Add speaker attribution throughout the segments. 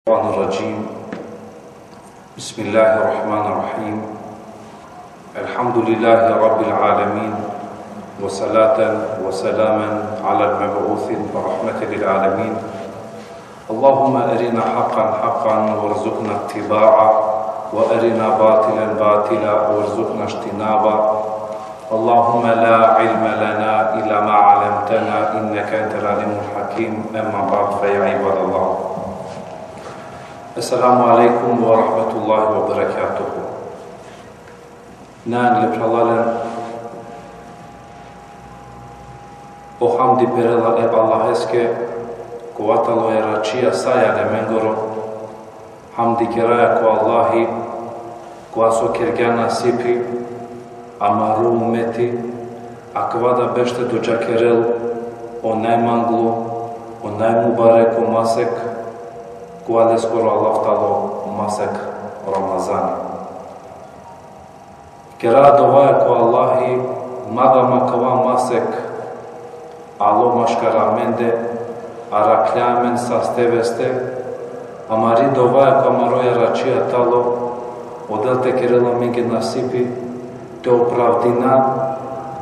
Speaker 1: الشيطان الرجيم. بسم الله الرحمن الرحيم. الحمد لله رب العالمين، وصلاة وسلاما على المبعوث رحمة للعالمين. اللهم أرنا حقا حقا وارزقنا اتباعه، وأرنا باطلا باطلا وارزقنا اجتنابه. اللهم لا علم لنا إلا ما علمتنا إنك أنت العليم الحكيم. أما بعد، فيا عباد الله، Assalamu alaikum wa rahmatullahi wa barakatuhu. Nään lepralalen o hamdi perela e Allaheske ko atalo e rachia saya le mengoro hamdi keraya ko Allahi ko aso kergana sipi amaru ummeti akvada beshte do jakerel o najmanglu o najmubarek o masek Kuale skoro Allah talo masek Ramazani. Kera dovaja ko Allahi mada makava masek alo mashkara mende araklamen sasteveste amari dovaja ko amaroja rachia talo odelte kerelo mingi nasipi te opravdina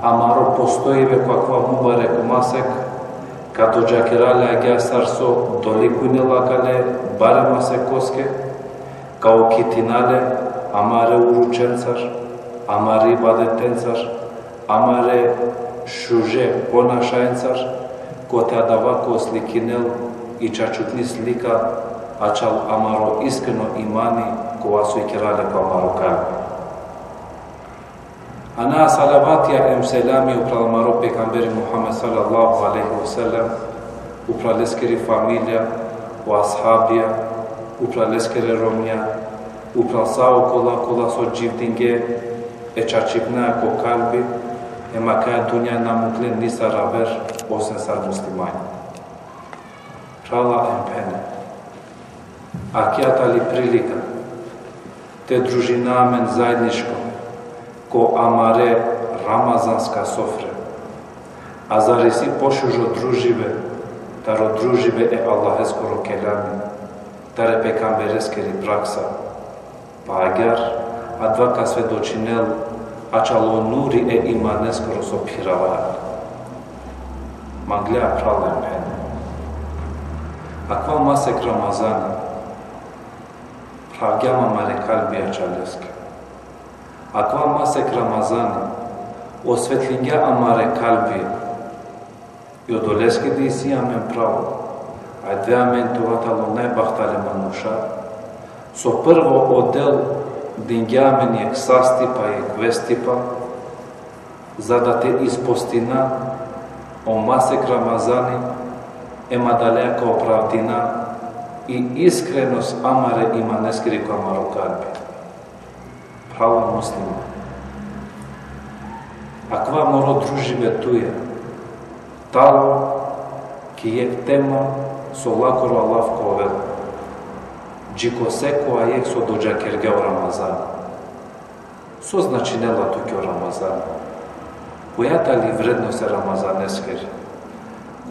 Speaker 1: amaro postojive kakva mubarek masek Kato jakerale agja sarso dolikune lakale barema se koske, kao kitinale amare uručencar, amare badetencar, amare šuže ponašajencar, ko te adavako slikinel i čačutni slika, ačal amaro iskreno imani ko asu ikerale ko amaro kalbi. Ana salavatja em selami upra maro pejgamberi Muhammed sallallahu alaihi wasallam, upra leskeri familja, u ashabija, upra leskeri romja, upra sao kola so gjivdinge, e čačivna ko kalbi, e makaja dunja namuklen nisa raber, osen sar muslimani. Prala em pene. Akjata li prilika, te družinamen zajedničko, ko amare ramazanska sofre. A zari si pošužo družive, taro družive e Allaheskoro kelami, tare pekambereskeri praksa, pa agar advaka svedočinel, ačalo nuri e imaneskoro so piravajal. Manglja pralem pene. Akva masek Ramazani, pravgjama mare kalbija čaleske. Akva masek Ramazani, osvetlinja amare kalbi, i odoleski di si amen pravo, a dve amen tovatalo najbahtale manuša, so prvo odel dingja amen jek sastipa jek vestipa, za da te ispostina o masek Ramazani, ema daleka opravdina i iskrenost amare ima neskiriko amaro kalbi. Prava muslima. Akva moro družive tuje, talo ki je tema so lakoro Allah kovel, džiko seko a jek so dođa kerge o Ramazan. So znači nela tuke o Ramazan. Kujata li vrednost Ramazan eskeri?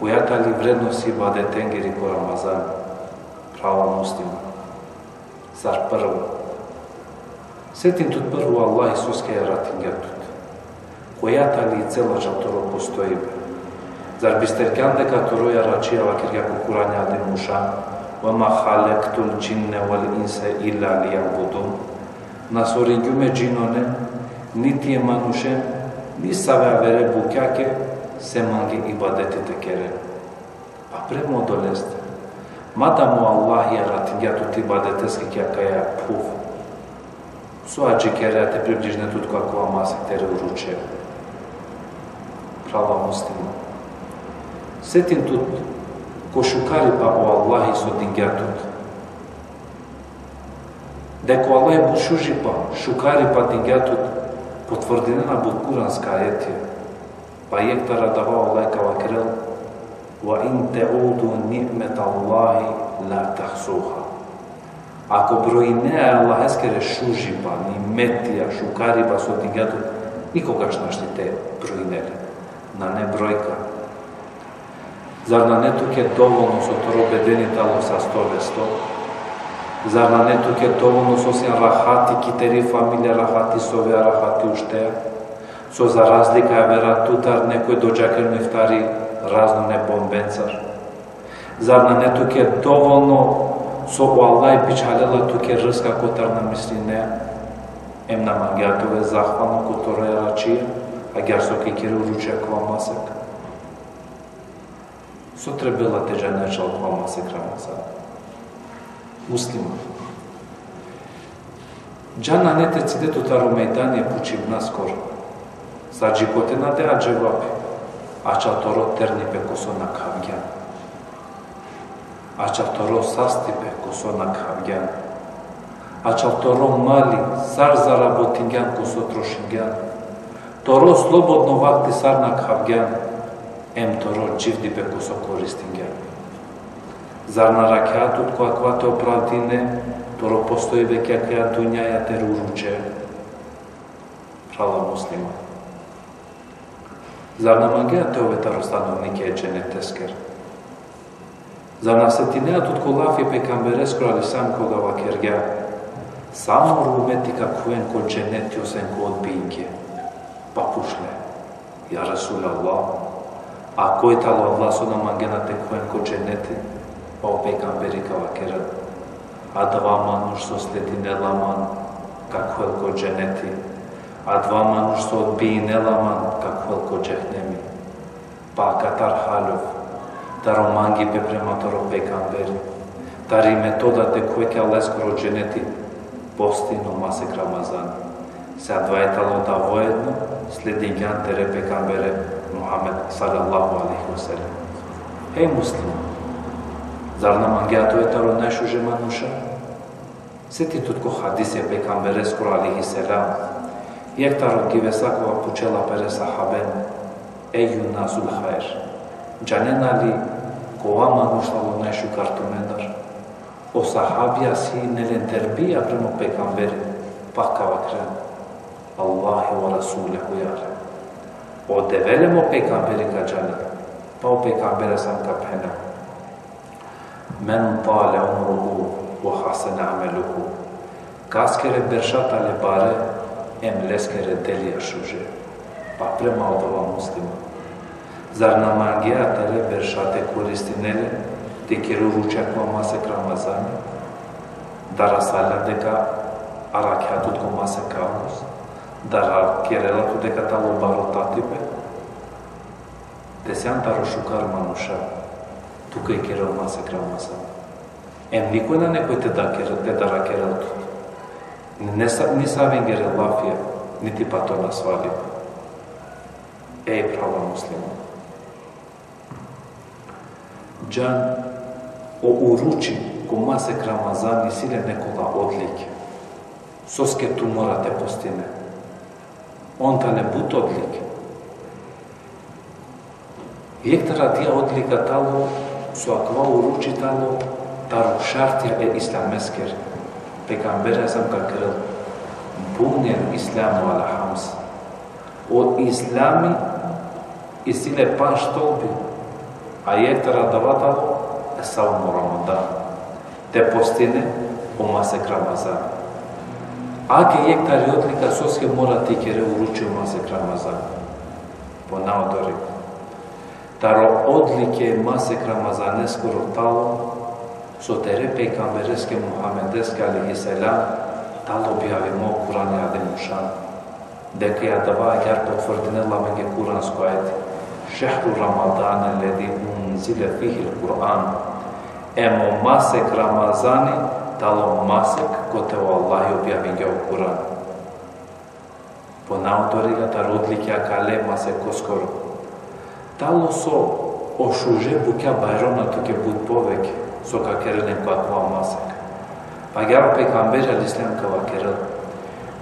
Speaker 1: Kujata li vrednost ibadetengeri ko Ramazan? Prava muslima. Zar prvo? Сетим тут прво Аллах Исуске ја ратингатут, којата ли цела жалторо постојбе. Зар бистеркан дека торо ја рачијава кирга кукурања де муша, вама халектул джинне вал инсе илла ли јабудун, насорингюме джиноне, нити е манушен, ни саве вере букјаке, се манги ибадетите кере. Па премо долесте. Мада му Аллах ја ратингатут ибадетески кја каја пув, Суаджи кереа те приближне тут како амасек тере уруче. Права муслима. Сетим тут ко шукари па о Аллахи со дингјатут. Деко Аллах бушужи па шукари па дингјатут потврдена бут куранска ајетија. Па јектара дава Аллах кава крел Ва ин теуду ни'мет Аллахи ла тахсуха. Ако броинеа Аллахескере шужипа, ни метија, шукариба со дингјатот, никогаш нашти те броинели. На не бројка. Зар на не туке доволно со торобедени тало са 100 весто? Зар на не туке доволно сосен рахати, китери фамилија рахати, совеа рахати уштеа? Со за разлика е вера тутар некој доđакер нефтари разно не бомбенцар. Зар на не туке доволно со Аллај бичалела туке рска котар на мисли неа? Ем на мангиатове захвално котора рачија, а гјарсо кикери уручија кова масек. Со требела теđа нечал кова масек рамазан. Муслима. Джана не те цидето таро мејдане пучив наскор. За джикотена те аджевапи, а чаторо тернипе косо на кавгјан. А чаторо састипе косо на кавгјан. А чаторо мали сар заработингјан косо трошингјан. Торо слободно вакти сар на кавгјан. Ем торо дживдипе косо користингјан. Зар на ракеатот која квате оправдине, торо постои веќе каја дуња ја те руруче. Прала муслима. Зар на мангеате ове таростановники е дженетескер? Зар на сетинеатот колафи пекамбереско алисам кога вакергја? Само румети какуен ко дженети осен ко одбијке. Па пушле. Ја Расул Аллах. А кој тало Аллах со на мангенате куен ко дженети? Па пекамбери кавакерат. А два мануш со следи неламан, какуел ко дженети. А два мануш со одбии неламан, какуел ко джехнеми. Па катар халов, таро манги пе према таро пекамбери. Тари методате кој ке лескоро дженети, постино масек Рамазан. Се двајтало да воедно, следи гјан тере пекамбере Мухамед салаллаху алейхи ва салем. Хеј муслим, зар на мангиато е таро најшуже мануша? Сети тутко хадисе пекамбереско алейхи селам. Јек таро гивесакова пучела пере сахабен. Еју насул хајр. Джанена ли кова манушлало најшу картумендар? O sahabija si nelenterbija prema pejgamberi, pakava kren. Allahi wa rasulehu jare. O develemo pejgamberi ka džane, pa o pejgamberi sam ka pena. Men tale umruhu wa hasene ameluhu. Kaskere beršata le bare, em leskere delija šuže. Pa prema odova muslima. Zar na mangija tele beršate koristinele, te kjeru ručak ma masek Ramazani, dara salam deka arakiatut ko masek kamus, dara kjerelatu deka talo baro tatipe, te sean taro šukar manusha, tuka i kjerel masek Ramazani. Em nikoj na nekoj te dara kjereltut. Nisa vengere lafija, niti pa to nasvali. Ej, prava muslima. Džan o uruči ko masek Ramazan i sile nekola odlike. Soske tu morate postine. On ta ne but odlike. Jektara tija odlika talo, so akva uruči talo, taro šartija e islamesker. Pegambere sam ka kril. Bunjen islamu ala hams. O islami i sile paš tolbi. A jektara davatalo, saumu Ramadan, te postine o masek Ramazan. Ake jektari odlika soske morati kere uruči o masek Ramazan. Po naodori. Taro odlike masek Ramazan eskoro talo, so tere pejgambereske Muhammedeske alaihi selam, talo objavimo Kur'an jade mušan. Deke ja dava agar potvrdine lamenge Kur'ansko ajeti. Šehru Ramadan alladhi unzila fihi al-Qur'an. Емо масек Рамазани, тало масек коте Аллах објави го Куран. По наоторига та родликја кале масек коскоро. Тало со ошуже буќа байрона туке буд повеќе, со какерелен каква масек. Па гјава пекамбер алислам кава керел,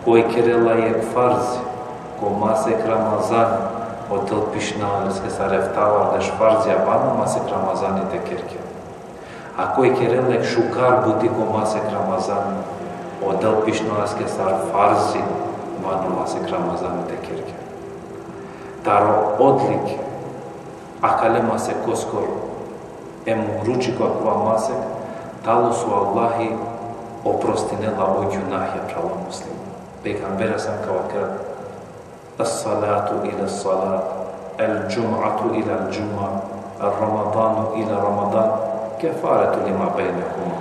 Speaker 1: кој керела е фарзи, ко масек Рамазан, отел пишна алиске сарефтавар деш фарзи абану масек Рамазани те керке. A koji kerelek šukar buti ko masek Ramazan, odel pišnoaske sar farzi, vanu masek Ramazan te kirke. Taro odlik, akale masek koskor, em ruči kakva masek, talo su Allahi oprostinela o gunahja pravo muslima. Pejgambera sam kao kad as-salatu ila as-salat, al-jum'atu ila al-jum'a, al-ramadanu ila ramadan, kefaratu lima bejnekuma.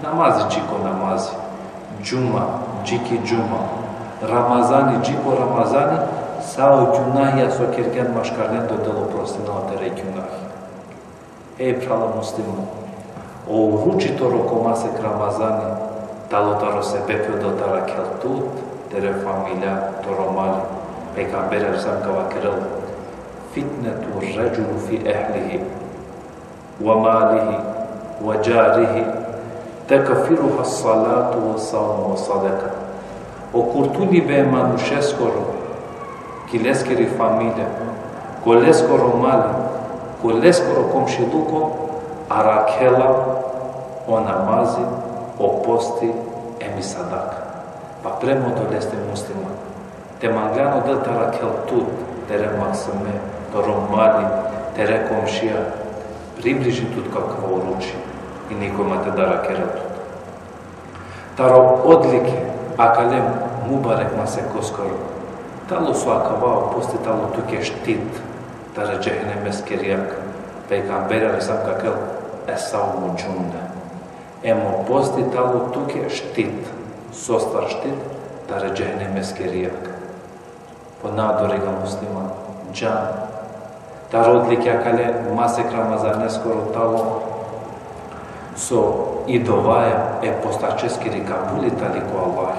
Speaker 1: Namazi čiko namazi, džuma, džiki džuma, ramazani, džiko ramazani, sao gunahja so kergen maškarnen do delo prostinela tere gunahja. Pravo muslima, o uručitoro komasek ramazani, talotaro se bepio do tara keltut, tere familia, toro mali, pejgamberi sam kao krel, fitnetu ređulu fi ehlihi, wa malihi, wa džarihi, tekafiruha salatu wa saumu wa sadaka. O kurtuni be manušeskoro, ki leskeri familia, ko leskoro mali, ko leskoro komšiluko, a rakela o namazi, o posti, emi sadaka. Pa premo doleste muslima. Te mangano del tara keltut, tere maksame, toro mali, tere komšija, približi tut kakva uruči i nikoma te dara keratut. Taro odlike, akalem mubarek mase koskoro, talo su akavao posti talo tuke štit, tara džehnem eskerijak, pejgamberi sam kakel esau muđunde. Emo posti talo tuke štit, sostar štit, tara džehnem eskerijak. Po nadori ga muslima, džan. Taro odlike akale masek Ramazan skoro talo so i dovaja postačeskiri kabuli taliko Allah.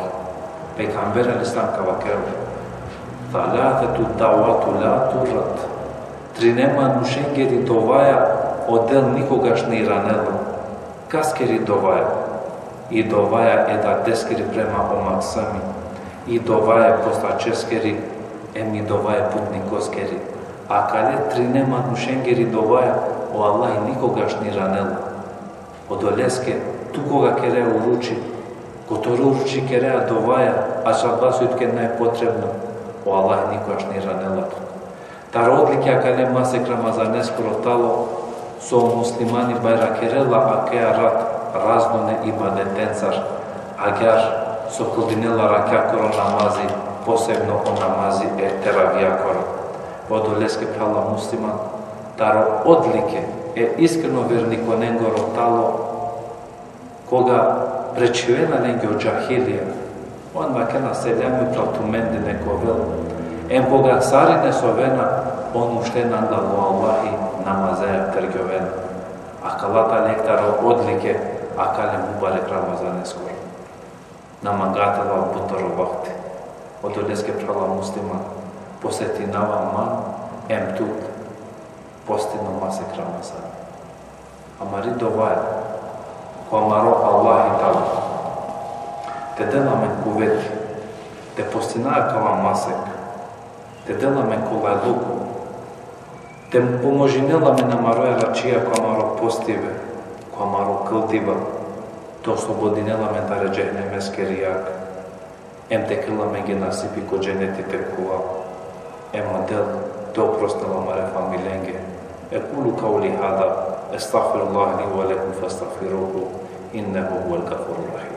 Speaker 1: Pejgamber al-Islam kavakel thalathatu da'watu la turrat. Trinema nušengeri dovaja odel nikogaš ni ranelo. Kaskeri dovaja. I dovaja eda deskeri prema omaksami. I dovaja postačeskeri emi dovaja putnikoskeri. A kale trinema nušengeri dovaja o Allah i nikogaš ni ranelo. Od oleske, tu koga kerea uruči, ko to uruči kerea dovaja, a šabasujtke najpotrebno, o Allah nikogaš ni ranelo. Ta odlike, a kale masek Ramazan skoro talo, so muslimani bajra kerela, a kea rat razdone ibadetencar, a ger so kldinela rakjakoro namazi, posebno o namazi teravjakoro. Od oleske prala musliman, taro odlike, iskreno verniko nengoro talo, koga prečivena nengi od džahilija, on makena seljami platumendi neko vel, boga sarine sovena, on uštena andalo Allahi namazeja tergovena. A kalata nektaro odlike, a kale mubarek Ramazan skoro. Namangatala butaro vakti. Od oleske prala musliman, poseti nava man, tut, postino masek Ramazan. Amari dovaja, ko amaro Allah i tala, te dela men kuveti, te postinaja kava masek, te dela men kova luku, te pomožinela men amaroja račija ko amaro postive, ko amaro kltiva, te oslobodinela men tare džehne meskerijak, te krila men genasipi ko dženeti te kuva, model te oprostila mare familenge. أقول قولي هذا أستغفر الله لي ولكم فاستغفروه إنه هو الغفور الرحيم.